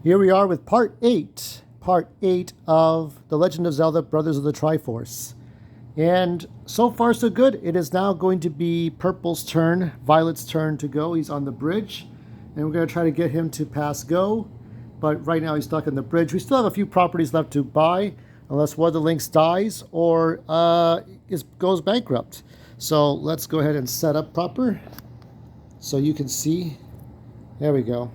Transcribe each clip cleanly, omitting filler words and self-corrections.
Here we are with part 8 of The Legend of Zelda Brothers of the Tri-FOURce. And so far so good. It is now going to be Purple's turn, Violet's turn to go. He's on the bridge, and we're going to try to get him to pass go. But right now he's stuck on the bridge. We still have a few properties left to buy, unless one of the links dies or goes bankrupt. So let's go ahead and set up proper so you can see. There we go.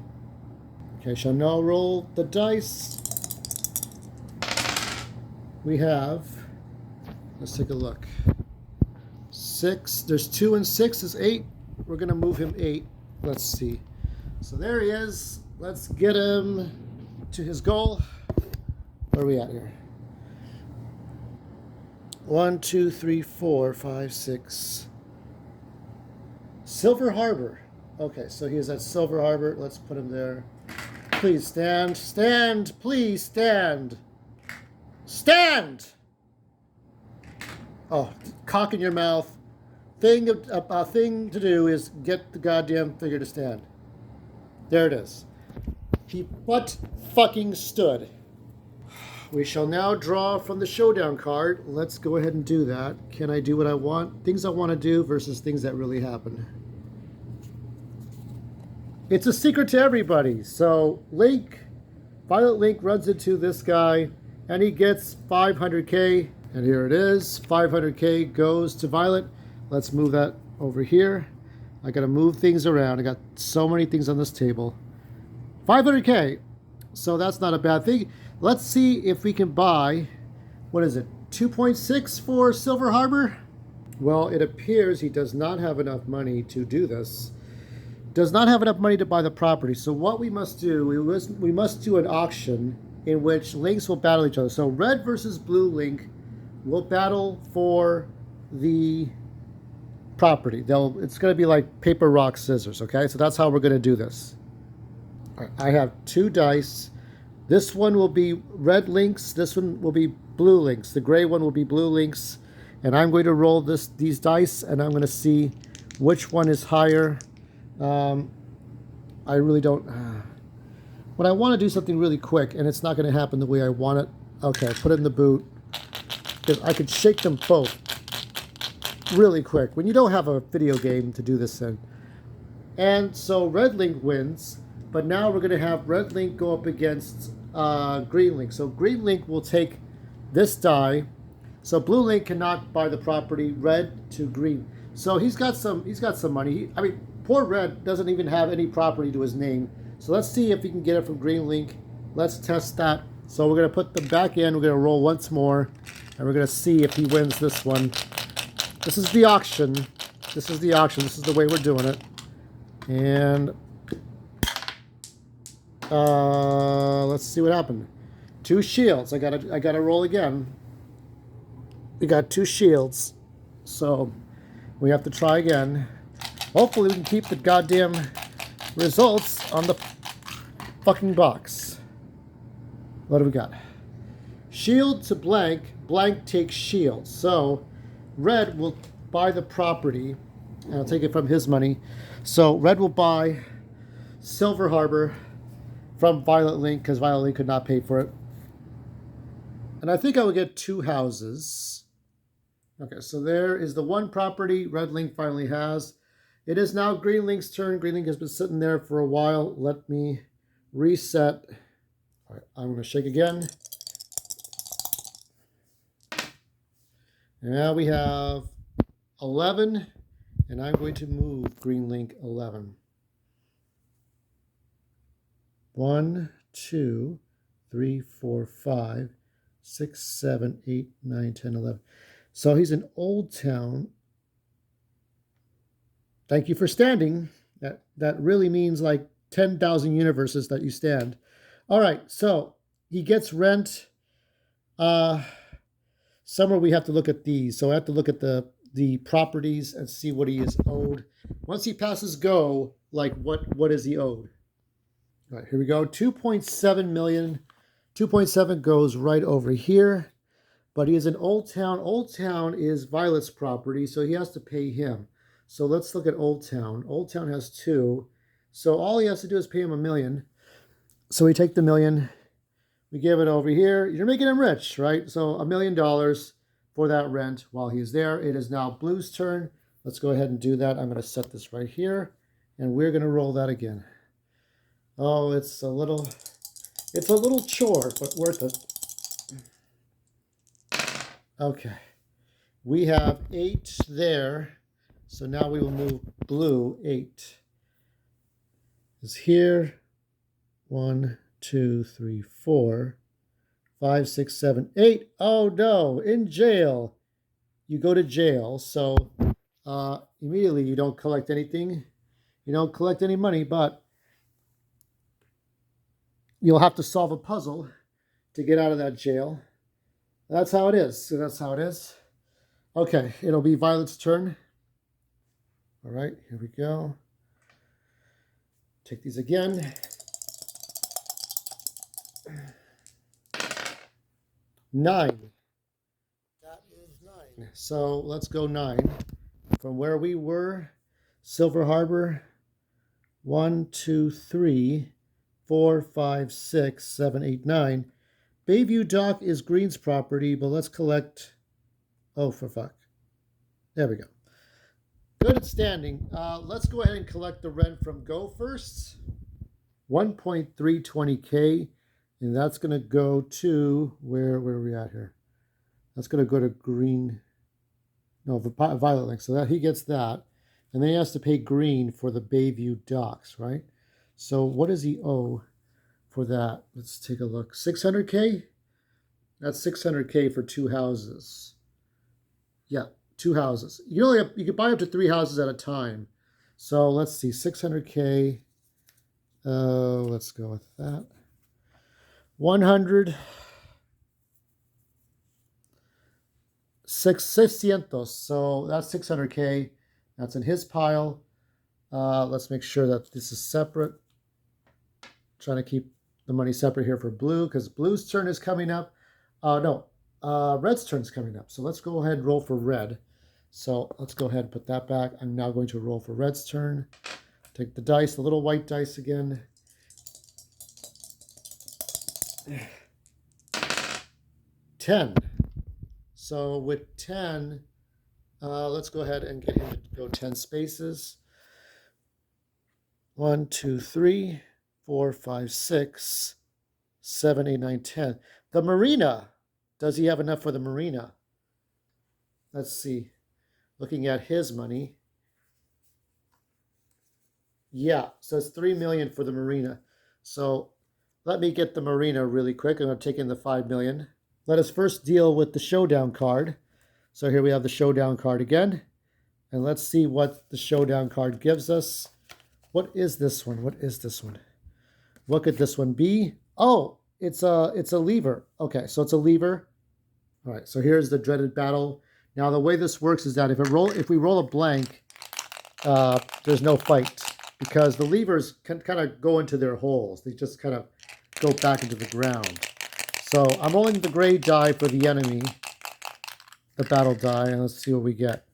Okay, shall now roll the dice. We have, let's take a look. 6, there's 2 and 6 is 8. We're going to move him 8. Let's see. So there he is. Let's get him to his goal. Where are we at here? 1, 2, 3, 4, 5, 6. Silver Harbor. Okay, so he is at Silver Harbor. Let's put him there. Please stand. Stand. Please stand. Stand! Oh, cock in your mouth. Thing to do is get the goddamn figure to stand. There it is. He butt fucking stood. We shall now draw from the showdown card. Let's go ahead and do that. Can I do what I want? Things I want to do versus things that really happen. It's a secret to everybody. So Violet Link runs into this guy and he gets 500k. And here it is. 500k goes to Violet. Let's move that over here. I got to move things around. I got so many things on this table. 500k. So that's not a bad thing. Let's see if we can buy, what is it, 2.6 for Silver Harbor? Well, it appears he does not have enough money to do this. Does not have enough money to buy the property. So what we must do, we must do an auction in which links will battle each other. So red versus blue link will battle for the property. It's going to be like paper, rock, scissors, okay? So that's how we're going to do this. All right, I have 2 dice. This one will be red links. This one will be blue links. The gray one will be blue links. And I'm going to roll these dice, and I'm going to see which one is higher. I really don't... When I want to do something really quick, and it's not going to happen the way I want it, okay, put it in the boot. Because I could shake them both really quick when you don't have a video game to do this in. And so red link wins, but now we're going to have red link go up against green link. So green link will take this die. So blue link cannot buy the property. Red to green. So he's got some money. I mean, poor red doesn't even have any property to his name. So let's see if we can get it from green link. Let's test that. So we're going to put them back in. We're going to roll once more. And we're going to see if he wins this one. This is the auction. This is the auction. This is the way we're doing it. And let's see what happened. 2 shields. I gotta roll again. We got 2 shields. So we have to try again. Hopefully we can keep the goddamn results on the fucking box. What do we got? Shield to blank. Blank takes shield. So red will buy the property. And I'll take it from his money. So red will buy Silver Harbor from Violet Link because Violet Link could not pay for it. And I think I will get 2 houses. Okay, so there is the one property Red Link finally has. It is now Green Link's turn. Green Link has been sitting there for a while. Let me reset. All right, I'm going to shake again. And now we have 11, and I'm going to move Green Link 11. 1, 2, 3, 4, 5, 6, 7, 8, 9, 10, 11. So he's in Old Town. Thank you for standing. That really means like 10,000 universes that you stand. All right, so he gets rent. Somewhere we have to look at these. So I have to look at the properties and see what he is owed. Once he passes go, like what is he owed? All right, here we go. 2.7 million. 2.7 goes right over here. But he is in Old Town. Old Town is Violet's property, so he has to pay him. So let's look at Old Town. Old Town has 2. So all he has to do is pay him $1 million. So we take the million, we give it over here. You're making him rich, right? So $1 million for that rent while he's there. It is now Blue's turn. Let's go ahead and do that. I'm going to set this right here, and we're going to roll that again. Oh, it's a little chore, but worth it. Okay. We have 8 there. So now we will move Blue. 8 is here. 1, 2, 3, 4, 5, 6, 7, 8. Oh no, in jail. You go to jail. So immediately you don't collect anything. You don't collect any money, but you'll have to solve a puzzle to get out of that jail. That's how it is. So that's how it is. Okay, it'll be Violet's turn. All right, here we go. Take these again. 9. That is 9. So let's go 9. From where we were, Silver Harbor, 1, 2, 3, 4, 5, 6, 7, 8, 9. Bayview Dock is Green's property, but let's collect. Oh, for fuck. There we go. Good standing. Let's go ahead and collect the rent from Go First. 1.320K. And that's going to go to, where are we at here? That's going to go to Green. No, Violet Link. So that he gets that. And then he has to pay Green for the Bayview Docks, right? So what does he owe for that? Let's take a look. 600K? That's 600K for 2 houses. Yeah, 2 houses. You can buy up to 3 houses at a time. So let's see, 600K. Let's go with that. 100. 600. So that's 600K. That's in his pile. Let's make sure that this is separate. Trying to keep the money separate here for Blue because Blue's turn is coming up. Red's turn is coming up. So let's go ahead and roll for Red. So let's go ahead and put that back. I'm now going to roll for Red's turn. Take the dice, the little white dice again. 10. So with 10, let's go ahead and get him to go 10 spaces. 1, 2, 3, 4, 5, 6, 7, 8, 9, 10. The marina. Does he have enough for the marina? Let's see. Looking at his money. Yeah, so it's 3 million for the marina. So let me get the marina really quick. I'm going to take in the 5 million. Let us first deal with the showdown card. So here we have the showdown card again. And let's see what the showdown card gives us. What is this one? What is this one? What could this one be? Oh, it's a lever. Okay, so it's a lever. All right, so here's the dreaded battle. Now the way this works is that if we roll a blank, there's no fight because the levers can kind of go into their holes. They just kind of go back into the ground. So I'm rolling the gray die for the enemy, the battle die, and let's see what we get.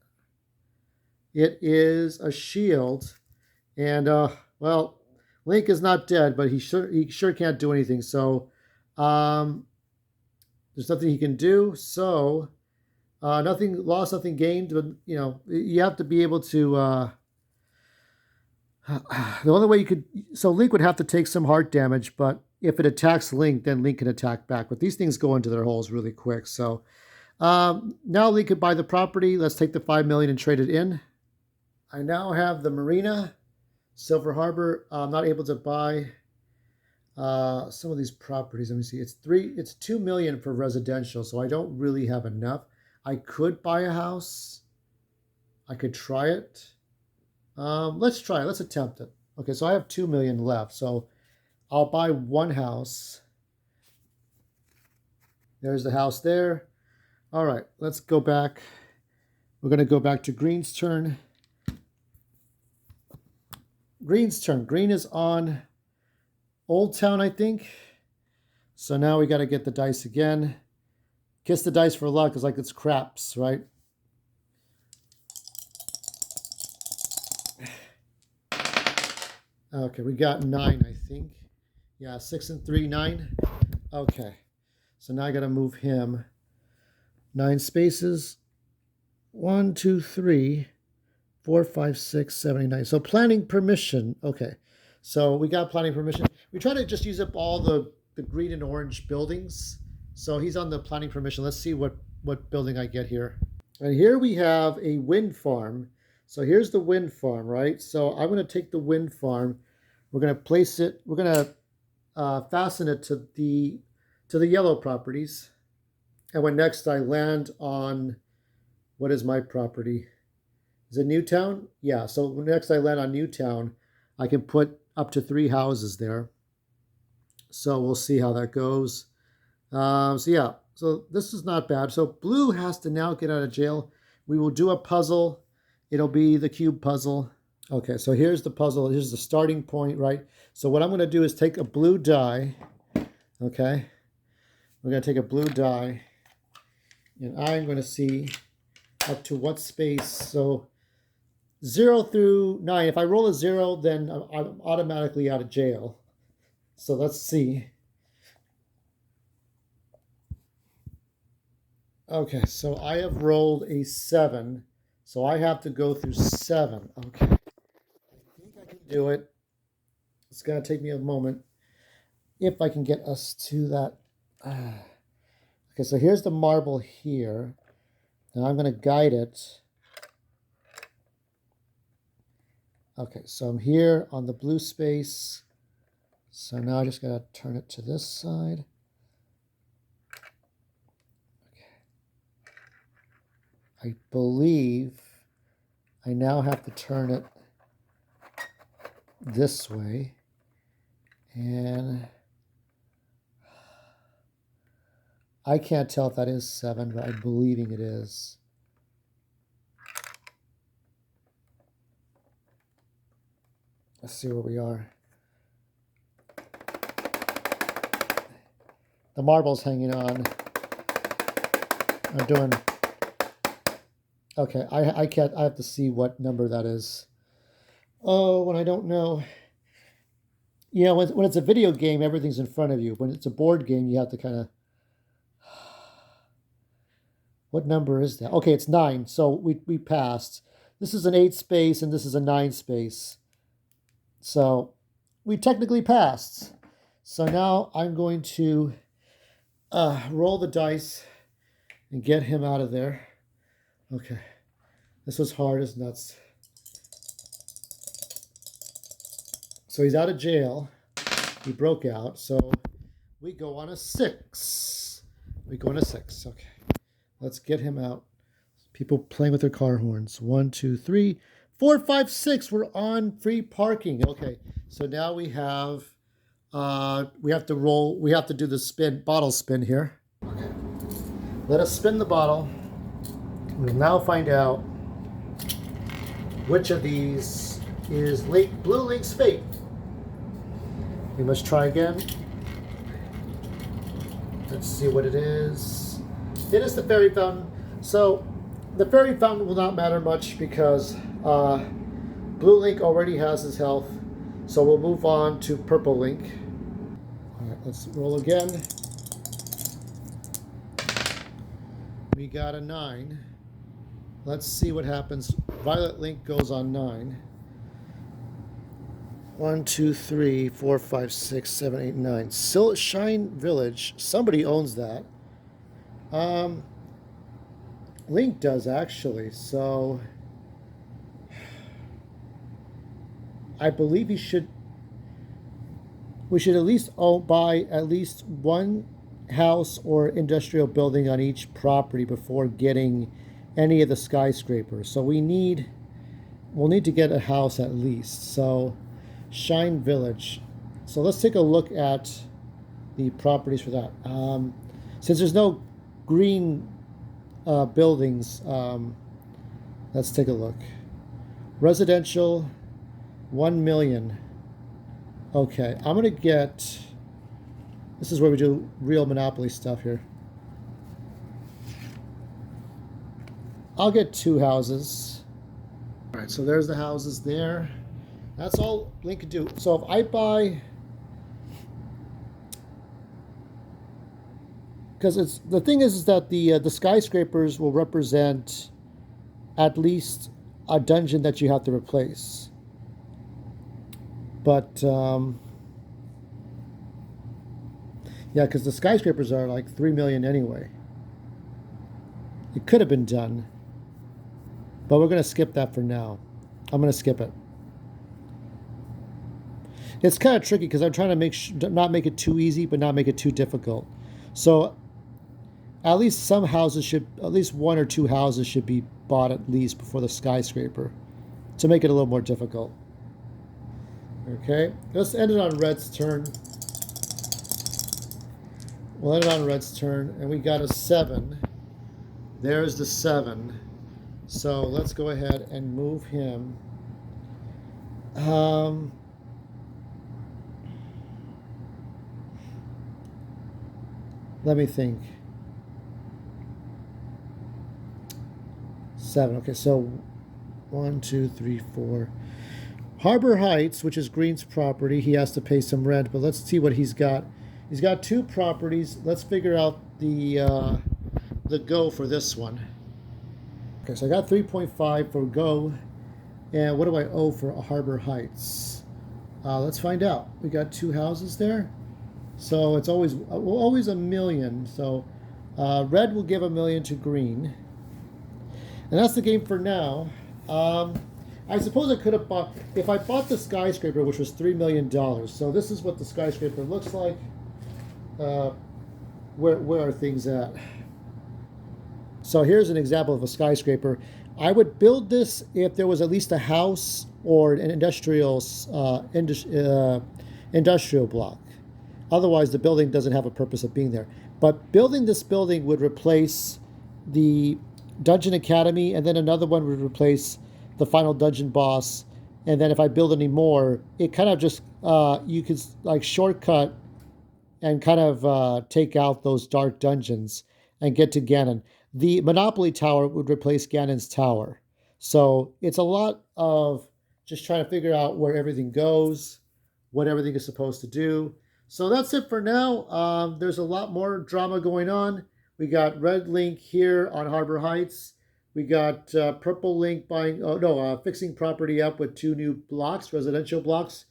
It is a shield, and well, Link is not dead, but he sure can't do anything. So there's nothing he can do. So nothing lost, nothing gained. But you have to be able to. The only way you could, so Link would have to take some heart damage, but if it attacks Link, then Link can attack back. But these things go into their holes really quick. So now Link could buy the property. Let's take the 5 million and trade it in. I now have the marina, Silver Harbor. I'm not able to buy some of these properties. Let me see. It's 2 million for residential, so I don't really have enough. I could buy a house. I could try it. Let's try it. Let's attempt it. Okay, so I have 2 million left. So I'll buy 1 house. There's the house there. All right, let's go back. We're going to go back to Green's turn. Green's turn. Green is on Old Town, I think. So now we got to get the dice again. Kiss the dice for luck. It's like it's craps, right? Okay, we got 9, I think. Yeah, 6 and 3, 9. Okay. So now I got to move him 9 spaces. 1, 2, 3, 4, 5, 6, 7, 8, 9. So planning permission. Okay. So we got planning permission. We try to just use up all the green and orange buildings. So he's on the planning permission. Let's see what building I get here. And here we have a wind farm. So here's the wind farm, right? So I'm going to take the wind farm. We're going to place it. We're going to fasten it to the yellow properties. And when next I land on, what is my property? Is it Newtown? Yeah. So when next I land on Newtown, I can put up to 3 houses there. So we'll see how that goes. So yeah. So this is not bad. So blue has to now get out of jail. We will do a puzzle. It'll be the cube puzzle. Okay, so here's the puzzle. Here's the starting point, right? So what I'm going to do is take a blue die. Okay. We're going to take a blue die. And I'm going to see up to what space. So 0 through 9. If I roll a 0, then I'm automatically out of jail. So let's see. Okay, so I have rolled a 7. So I have to go through 7. Okay. I think I can do it. It's going to take me a moment. If I can get us to that. Okay, so here's the marble here. And I'm going to guide it. Okay, so I'm here on the blue space. So now I just got to turn it to this side. I believe I now have to turn it this way. And I can't tell if that is 7, but I'm believing it is. Let's see where we are. The marble's hanging on. I'm doing... Okay, I can't, I have to see what number that is. Oh, when I don't know. You know, when it's a video game, everything's in front of you. When it's a board game, you have to kind of... What number is that? Okay, it's 9, so we passed. This is an 8 space, and this is a 9 space. So we technically passed. So now I'm going to roll the dice and get him out of there. Okay, this was hard as nuts. So he's out of jail. He broke out. So we go on a 6. We go on a 6. Okay, let's get him out. People playing with their car horns. 1, 2, 3, 4, 5, 6. We're on free parking. Okay, so now we have to roll. We have to do the bottle spin here. Okay, let us spin the bottle. We'll now find out which of these is Blue Link's fate. We must try again. Let's see what it is. It is the fairy fountain. So the fairy fountain will not matter much because Blue Link already has his health. So we'll move on to Purple Link. All right, let's roll again. We got a 9. Let's see what happens. Violet Link goes on 9. 1, 2, 3, 4, 5, 6, 7, 8, 9. Shine Village. Somebody owns that. Link does actually. So I believe we should at least buy at least one house or industrial building on each property before getting any of the skyscrapers. So we'll need to get a house at least. So Shine Village. So let's take a look at the properties for that. Since there's no green buildings, let's take a look. Residential, 1 million. Okay, I'm gonna get, this is where we do real Monopoly stuff here. I'll get 2 houses. All right, so there's the houses there. That's all Link can do. So if I buy because it's the thing is that the skyscrapers will represent at least a dungeon that you have to replace. But yeah, because the skyscrapers are like 3 million anyway. It could have been done, but we're going to skip that for now. I'm going to skip it. It's kind of tricky because I'm trying to not make it too easy, but not make it too difficult. So at least some houses should, at least one or two houses should be bought at least before the skyscraper to make it a little more difficult. Okay, let's end it on Red's turn. We'll end it on Red's turn, and we got a 7. There's the 7. So let's go ahead and move him. Let me think. 7. Okay, so 1, 2, 3, 4. Harbor Heights, which is Green's property, he has to pay some rent, but let's see what he's got. He's got 2 properties. Let's figure out the go for this one. Okay, so I got 3.5 for go. And what do I owe for Harbor Heights? Let's find out. We got 2 houses there. So it's always $1 million. So red will give $1 million to green. And that's the game for now. I suppose I could have bought, if I bought the skyscraper, which was $3 million. So this is what the skyscraper looks like. Where are things at? So here's an example of a skyscraper. I would build this if there was at least a house or an industrial block. Otherwise, the building doesn't have a purpose of being there. But building this building would replace the Dungeon Academy, and then another one would replace the final dungeon boss. And then if I build any more, it kind of just, you could like shortcut and kind of take out those dark dungeons and get to Ganon. The Monopoly Tower would replace Ganon's Tower. So it's a lot of just trying to figure out where everything goes, what everything is supposed to do. So that's it for now. There's a lot more drama going on. We got Red Link here on Harbor Heights. We got Purple Link fixing property up with 2 new blocks, residential blocks.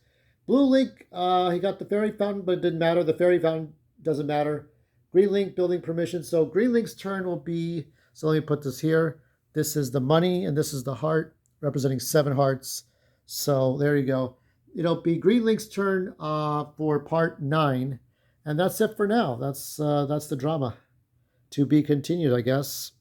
Blue Link, he got the fairy fountain, but it didn't matter. The fairy fountain doesn't matter. Green Link, building permission. So Green Link's turn will be, so let me put this here. This is the money, and this is the heart, representing 7 hearts. So there you go. It'll be Green Link's turn for part 9. And that's it for now. That's the drama. To be continued, I guess.